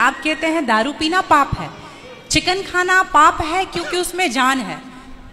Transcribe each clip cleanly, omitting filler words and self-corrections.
आप कहते हैं दारू पीना पाप है, चिकन खाना पाप है क्योंकि उसमें जान है।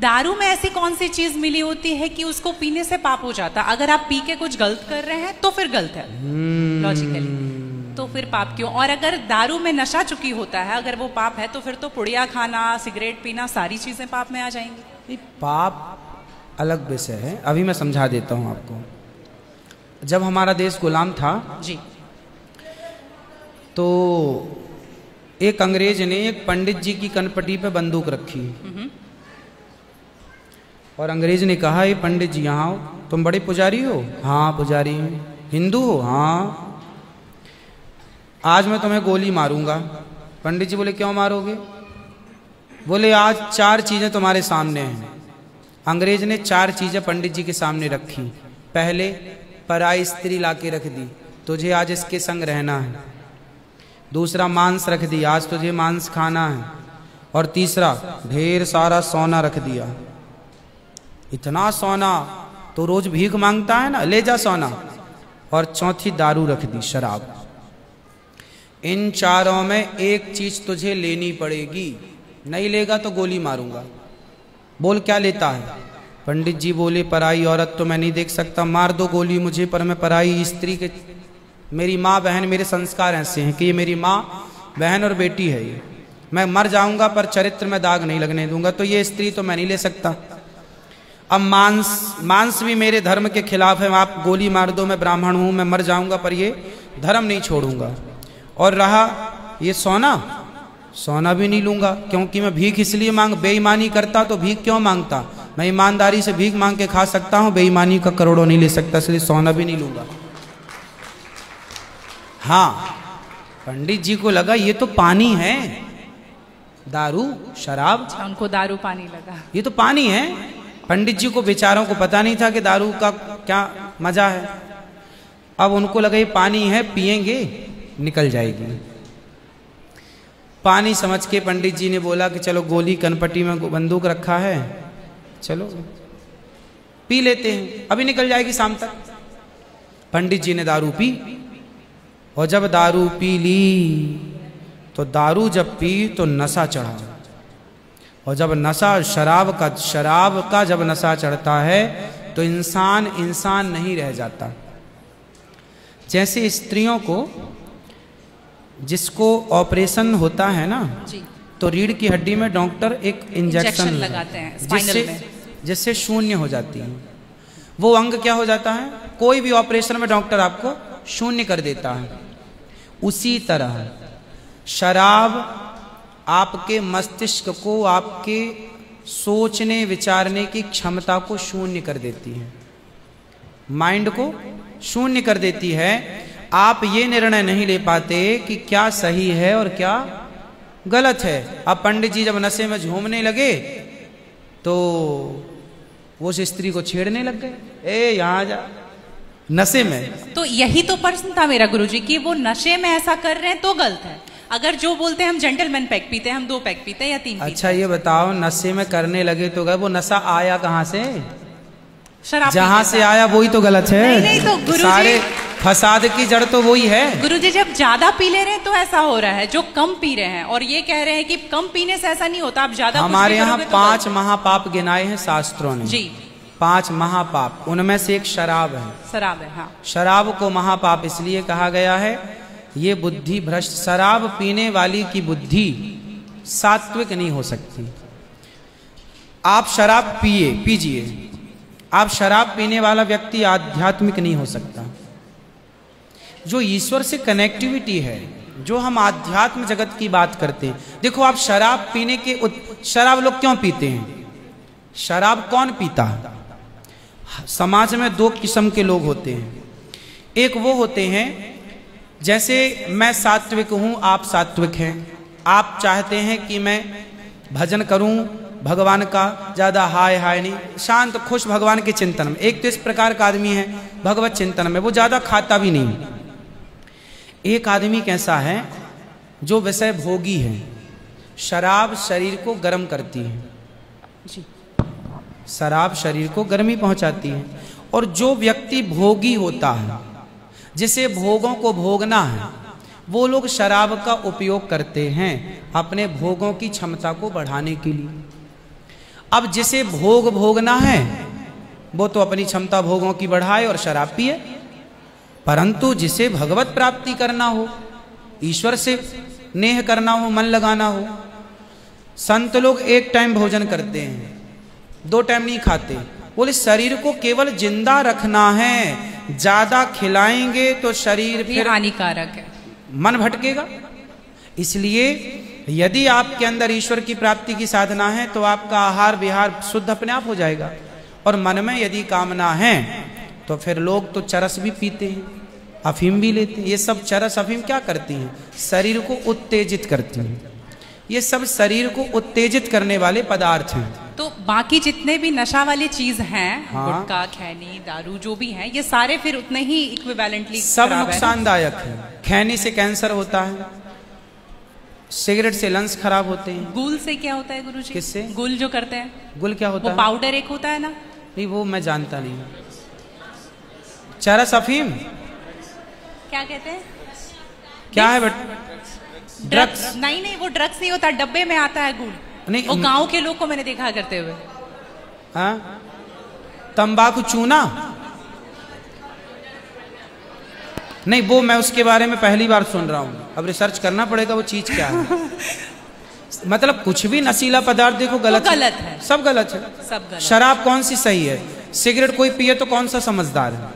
दारू में ऐसी कौन सी चीज मिली होती है कि उसको पीने से पाप हो जाता? अगर आप पी के कुछ गलत कर रहे हैं तो फिर गलत है लॉजिकली, तो फिर पाप क्यों? और अगर दारू में नशा चुकी होता है, अगर वो पाप है तो फिर तो पुड़िया खाना, सिगरेट पीना, सारी चीजें पाप में आ जाएंगी। पाप अलग विषय है, अभी मैं समझा देता हूं आपको। जब हमारा देश गुलाम था जी, तो एक अंग्रेज ने एक पंडित जी की कनपटी पे बंदूक रखी और अंग्रेज ने कहा, ये पंडित जी यहाँ आओ, तुम बड़े पुजारी हो? हाँ पुजारी हूँ। हिंदू हो? हाँ। आज मैं तुम्हें गोली मारूंगा। पंडित जी बोले, क्यों मारोगे? बोले, आज 4 चीजें तुम्हारे सामने हैं। अंग्रेज ने 4 चीजें पंडित जी के सामने रखी। पहले, पराई स्त्री लाके रख दी, तुझे आज इसके संग रहना है। दूसरा, मांस रख दिया, आज तुझे मांस खाना है। और तीसरा, ढेर सारा सोना रख दिया। इतना सोना तो रोज भीख मांगता है ना, ले जा सोना। और चौथी, दारू रख दी, शराब। इन 4 में एक चीज तुझे लेनी पड़ेगी, नहीं लेगा तो गोली मारूंगा। बोल क्या लेता है? पंडित जी बोले, पराई औरत तो मैं नहीं देख सकता, मार दो गोली मुझे, पर मैं पराई स्त्री के, मेरी माँ बहन, मेरे संस्कार ऐसे हैं कि ये मेरी माँ बहन और बेटी है, ये मैं मर जाऊंगा पर चरित्र में दाग नहीं लगने दूंगा, तो ये स्त्री तो मैं नहीं ले सकता। अब मांस भी मेरे धर्म के खिलाफ है, आप गोली मार दो, मैं ब्राह्मण हूं, मैं मर जाऊंगा पर ये धर्म नहीं छोड़ूंगा। और रहा ये सोना भी नहीं लूंगा, क्योंकि मैं भीख इसलिए बेईमानी करता तो भीख क्यों मांगता? मैं ईमानदारी से भीख मांग के खा सकता हूं, बेईमानी का करोड़ों नहीं ले सकता, इसलिए सोना भी नहीं लूंगा। हाँ, पंडित जी को लगा ये तो पानी है, दारू शराब। उनको दारू पानी लगा, ये तो पानी है। पंडित जी को बेचारों को पता नहीं था कि दारू का क्या मजा है। अब उनको लगा ये पानी है, पिएंगे निकल जाएगी। पानी समझ के पंडित जी ने बोला कि चलो गोली कनपटी में बंदूक रखा है, चलो पी लेते हैं, अभी निकल जाएगी शाम तक। पंडित जी ने दारू पी, और जब दारू पी ली तो दारू जब पी तो नशा चढ़ा। और जब नशा शराब का जब नशा चढ़ता है तो इंसान नहीं रह जाता। जैसे स्त्रियों को, जिसको ऑपरेशन होता है ना जी, तो रीढ़ की हड्डी में डॉक्टर एक इंजेक्शन लगाते हैं स्पाइनल में, जिससे शून्य हो जाती है। वो अंग क्या हो जाता है? कोई भी ऑपरेशन में डॉक्टर आपको शून्य कर देता है। उसी तरह शराब आपके मस्तिष्क को, आपके सोचने विचारने की क्षमता को शून्य कर देती है, माइंड को शून्य कर देती है। आप ये निर्णय नहीं ले पाते कि क्या सही है और क्या गलत है। अब पंडित जी जब नशे में झूमने लगे तो वो उस स्त्री को छेड़ने लग गए, ए यहाँ जा, नशे में। तो यही तो प्रश्न था मेरा गुरुजी कि वो नशे में ऐसा कर रहे हैं तो गलत है। अगर जो बोलते हैं हम जेंटलमैन पैक पीते हैं, हम 2 पैक पीते हैं या 3 अच्छा ये बताओ, नशे में करने लगे तो गए, वो नशा आया कहाँ से? शराब जहाँ से आया वही तो गलत है। नहीं तो गुरुजी, सारे फसाद की जड़ तो वही है। गुरुजी जब ज्यादा पी ले रहे हैं तो ऐसा हो रहा है, जो कम पी रहे हैं और ये कह रहे हैं कि कम पीने से ऐसा नहीं होता, आप ज्यादा। हमारे यहाँ 5 महापाप गिनाए हैं शास्त्रों ने जी, 5 महापाप, उनमें से एक शराब है। शराब है, हाँ। शराब को महापाप इसलिए कहा गया है, ये बुद्धि भ्रष्ट, शराब पीने वाली की बुद्धि सात्विक नहीं हो सकती। आप शराब पीजिए, आप शराब पीने वाला व्यक्ति आध्यात्मिक नहीं हो सकता। जो ईश्वर से कनेक्टिविटी है, जो हम आध्यात्म जगत की बात करते हैं। देखो आप शराब पीने के शराब लोग क्यों पीते हैं? शराब कौन पीता है? समाज में 2 किस्म के लोग होते हैं। एक वो होते हैं, जैसे मैं सात्विक हूं, आप सात्विक हैं, आप चाहते हैं कि मैं भजन करूं भगवान का, ज्यादा हाय हाय नहीं, शांत खुश भगवान के चिंतन में। एक तो इस प्रकार का आदमी है भगवत चिंतन में, वो ज्यादा खाता भी नहीं। एक आदमी कैसा है जो विषय भोगी है। शराब शरीर को गर्म करती है जी, शराब शरीर को गर्मी पहुंचाती है। और जो व्यक्ति भोगी होता है, जिसे भोगों को भोगना है, वो लोग शराब का उपयोग करते हैं अपने भोगों की क्षमता को बढ़ाने के लिए। अब जिसे भोग भोगना है वो तो अपनी क्षमता भोगों की बढ़ाए और शराब पिए, परंतु जिसे भगवत प्राप्ति करना हो, ईश्वर से नेह करना हो, मन लगाना हो, संत लोग एक टाइम भोजन करते हैं, 2 टाइम नहीं खाते। बोले शरीर को केवल जिंदा रखना है, ज्यादा खिलाएंगे तो शरीर फिर हानिकारक है, मन भटकेगा। इसलिए यदि आपके अंदर ईश्वर की प्राप्ति की साधना है तो आपका आहार विहार शुद्ध अपने आप हो जाएगा। और मन में यदि कामना है तो फिर लोग तो चरस भी पीते हैं, अफीम भी लेते हैं। ये सब चरस अफीम क्या करती हैं? शरीर को उत्तेजित करती हैं। ये सब शरीर को उत्तेजित करने वाले पदार्थ हैं। तो बाकी जितने भी नशा वाली चीज हैं, हाँ, गुटखा, खैनी, दारू जो भी हैं, ये सारे फिर उतने ही इक्विवेलेंटली सब नुकसानदायक है। खैनी से कैंसर होता है, सिगरेट से लंग्स खराब होते हैं। गुल से क्या होता है गुरुजी? किससे? गुल जो करते हैं, गुल क्या होता वो है? पाउडर एक होता है ना? नहीं, वो मैं जानता नहीं। चरस अफीम क्या कहते हैं? क्या है बट? ड्रग्स? नहीं, वो ड्रग्स नहीं होता, डब्बे में आता है गुल। नहीं, वो गांव के लोग को मैंने देखा करते हुए। हाँ, तंबाकू चूना? नहीं, वो मैं उसके बारे में पहली बार सुन रहा हूँ, अब रिसर्च करना पड़ेगा वो चीज क्या है। मतलब कुछ भी नशीला पदार्थ देखो गलत है, सब गलत है, सब गलत। शराब कौन सी सही है? सिगरेट कोई पिए तो कौन सा समझदार है?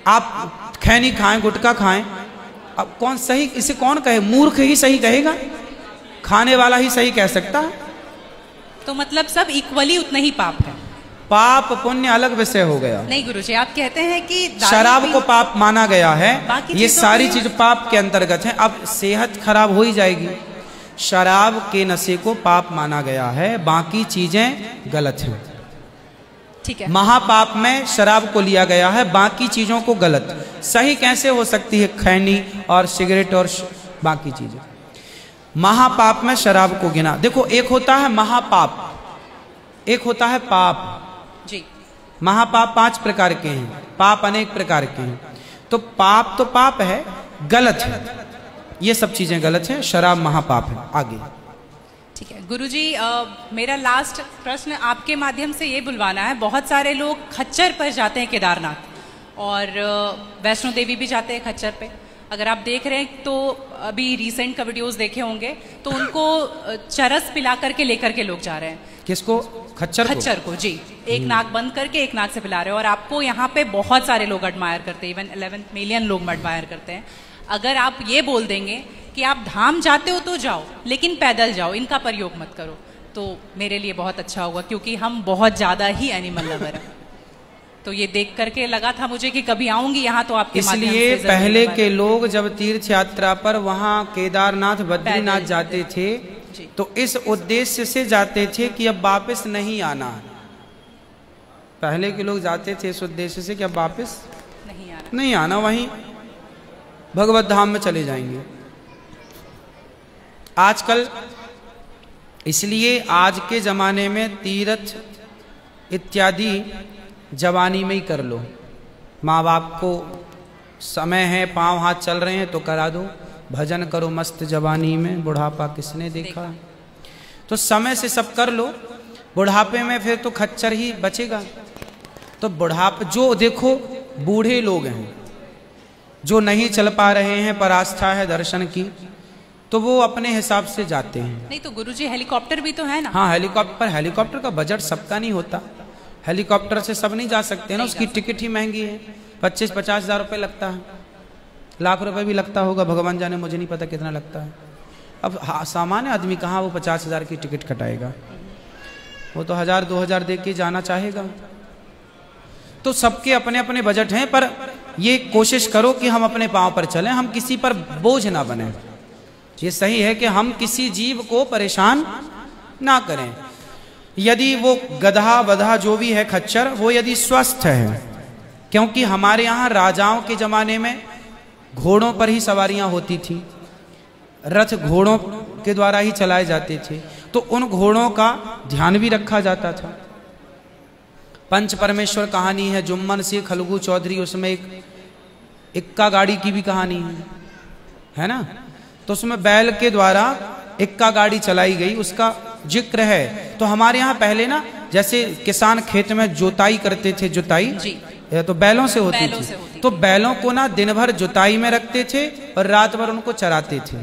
आप खैनी खाएं, गुटखा खाएं, अब कौन सही? इसे कौन कहे? मूर्ख ही सही कहेगा, खाने वाला ही सही कह सकता है। तो मतलब सब इक्वली उतने ही पाप है। पाप पुण्य अलग विषय हो गया। नहीं गुरुजी, आप कहते हैं कि शराब को पाप माना गया है, ये सारी चीज पाप के अंतर्गत है। अब सेहत खराब हो ही जाएगी। शराब के नशे को पाप माना गया है, बाकी चीजें गलत हैं। ठीक है। महापाप में शराब को लिया गया है, बाकी चीजों को गलत। सही कैसे हो सकती है? खैनी और सिगरेट और बाकी चीजें। महापाप में शराब को गिना। देखो, एक होता है महापाप, एक होता है पाप जी। महापाप 5 प्रकार के हैं, पाप अनेक प्रकार के हैं। तो पाप है, गलत है, ये सब चीजें गलत हैं। शराब महापाप है। आगे ठीक है गुरुजी, मेरा लास्ट प्रश्न आपके माध्यम से ये बुलवाना है। बहुत सारे लोग खच्चर पर जाते हैं केदारनाथ, और वैष्णो देवी भी जाते हैं खच्चर पे। अगर आप देख रहे हैं तो अभी रिसेंट का वीडियोस देखे होंगे, तो उनको चरस पिला करके लेकर के लोग जा रहे हैं। किसको? खच्चर को जी। एक नाक बंद करके एक नाक से पिला रहे हो, और आपको यहाँ पे बहुत सारे लोग एडमायर करते हैं, इवन 11 मिलियन लोग एडमायर करते हैं। अगर आप ये बोल देंगे कि आप धाम जाते हो तो जाओ, लेकिन पैदल जाओ, इनका प्रयोग मत करो, तो मेरे लिए बहुत अच्छा होगा, क्योंकि हम बहुत ज्यादा ही एनिमल लवर हैं। तो ये देख करके लगा था मुझे कि कभी आऊंगी यहाँ तो आपके माध्यम से। इसलिए पहले के लोग जब तीर्थ यात्रा पर वहाँ केदारनाथ, बद्रीनाथ जाते थे तो इस उद्देश्य से जाते थे कि अब वापस नहीं आना। पहले के लोग जाते थे इस उद्देश्य से कि अब वापस नहीं आना, वहीं भगवत धाम में चले जाएंगे। आजकल इसलिए आज के जमाने में तीर्थ इत्यादि जवानी में ही कर लो। माँ बाप को समय है, पांव हाथ चल रहे हैं तो करा दो, भजन करो मस्त जवानी में, बुढ़ापा किसने देखा। तो समय से सब कर लो, बुढ़ापे में फिर तो खच्चर ही बचेगा। तो बुढ़ापा जो देखो, बूढ़े लोग हैं जो नहीं चल पा रहे हैं, पर आस्था है दर्शन की, तो वो अपने हिसाब से जाते हैं। नहीं तो गुरुजी हेलीकॉप्टर भी तो है ना? हाँ, हेलीकॉप्टर का बजट सबका नहीं होता, हेलीकॉप्टर से सब नहीं जा सकते ना, उसकी टिकट ही महंगी है, 25-50 हज़ार रुपये लगता है, लाख रुपए भी लगता होगा, भगवान जाने, मुझे नहीं पता कितना लगता है। अब सामान्य आदमी कहाँ वो 50 हज़ार की टिकट कटाएगा, वो तो 1000-2000 दे के जाना चाहेगा। तो सबके अपने अपने बजट हैं, पर ये कोशिश करो कि हम अपने पाँव पर चलें, हम किसी पर बोझ ना बने। ये सही है कि हम किसी जीव को परेशान ना करें। यदि वो गधा बधा जो भी है खच्चर, वो यदि स्वस्थ है, क्योंकि हमारे यहाँ राजाओं के जमाने में घोड़ों पर ही सवारियां होती थी, रथ घोड़ों के द्वारा ही चलाए जाते थे, तो उन घोड़ों का ध्यान भी रखा जाता था। पंच परमेश्वर कहानी है, जुम्मन से खलगू चौधरी, उसमें एक इक्का गाड़ी की भी कहानी है। है ना। तो उसमें बैल के द्वारा इक्का गाड़ी चलाई गई, उसका जिक्र है। तो हमारे यहाँ पहले ना जैसे किसान खेत में जुताई करते थे, जुताई तो बैलों से होती थी। तो बैलों को ना दिन भर जुताई में रखते थे और रात भर उनको चराते थे।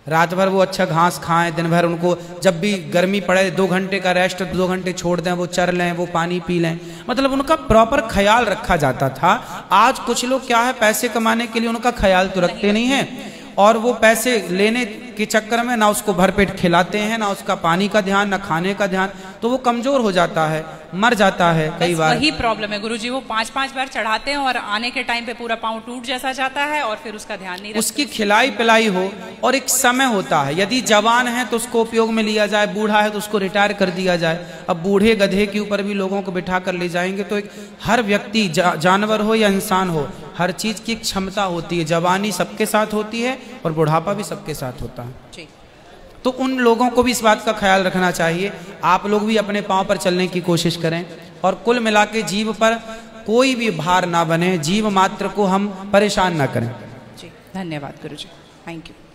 रात भर वो अच्छा घास खाएं, दिन भर उनको जब भी गर्मी पड़े 2 घंटे का रेस्ट, 2 घंटे छोड़ दें, वो चर लें, वो पानी पी लें, मतलब उनका प्रॉपर ख्याल रखा जाता था। आज कुछ लोग क्या है, पैसे कमाने के लिए उनका ख्याल तो रखते नहीं है, और वो पैसे लेने के चक्कर में ना उसको भरपेट खिलाते हैं, ना उसका पानी का ध्यान, ना खाने का ध्यान, तो वो कमजोर हो जाता है, मर जाता है कई बार। वही प्रॉब्लम है गुरुजी, वो 5-5 बार चढ़ाते हैं और आने के टाइम पे पूरा पाँव टूट जैसा जाता है और फिर उसका ध्यान नहीं रखते। उसकी खिलाई पिलाई हो और एक समय होता है, यदि जवान है तो उसको उपयोग में लिया जाए, बूढ़ा है तो उसको रिटायर कर दिया जाए। अब बूढ़े गधे के ऊपर भी लोगों को बिठा कर ले जाएंगे तो एक हर व्यक्ति जानवर हो या इंसान हो, हर चीज की क्षमता होती है। जवानी सबके साथ होती है और बुढ़ापा भी सबके साथ होता है। तो उन लोगों को भी इस बात का ख्याल रखना चाहिए। आप लोग भी अपने पांव पर चलने की कोशिश करें और कुल मिला के जीव पर कोई भी भार ना बने, जीव मात्र को हम परेशान ना करें। जी धन्यवाद गुरुजी, थैंक यू।